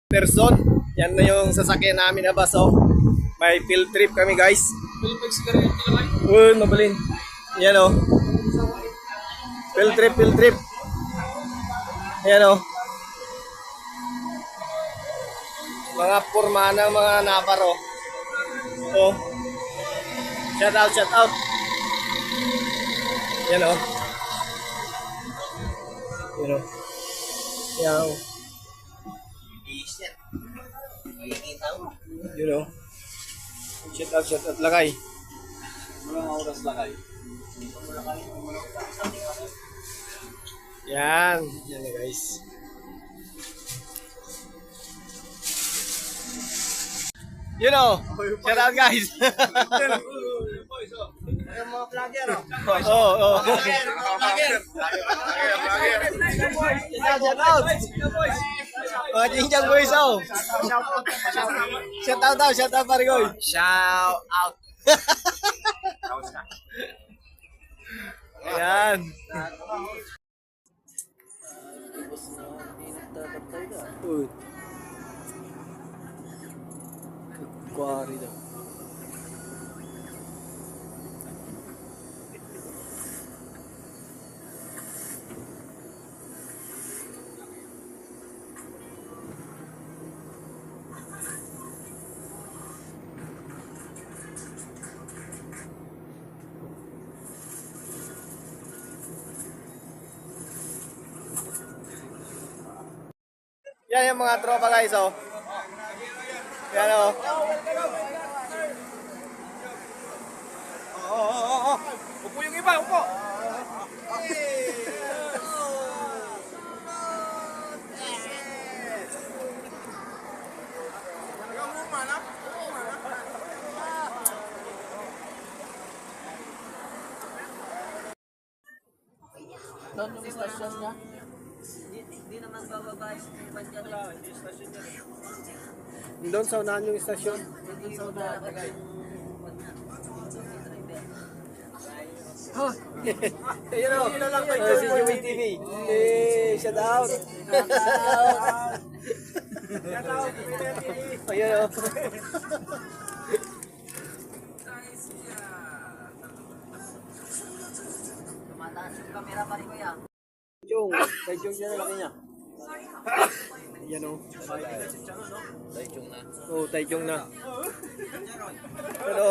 Person. Yan na yung sasakyan namin na bus, oh. May field trip kami, guys. Uy, mabalin. Yan, oh. Field trip. Yan, oh. Mga purmana, mga naparo. Oh. Shout out. Yan, oh. Yan, oh. Yan, oh. You know, shout out lakay. Walang oras lakay. Yan na guys. You know, shout out guys. Yung mga vlogger, oh. Oh. Shout out. Mga Jinjang boys, oh. Shout out pare koy. Shout out. Ayan. Uy. Kuwari daw. Yan yung mga tropa guys, oh. Yan, oh. Upo yung iba, upo. Doon yung istasyon niya. Hindi naman bababa yung iban dyan. Doon sa unahan yung istasyon. Doon sa unahan Ayun, oh. Si Jimmy TV. Shout out. Ayun, oh. Tumataas yung camera pa rin kuya. Kay Jung yan ang laki niya. Ayan, oh. Oh, Taichung na. Pero,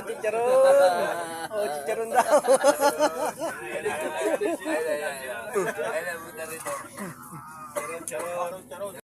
chicharon. Oh, chicharon daw. Ay,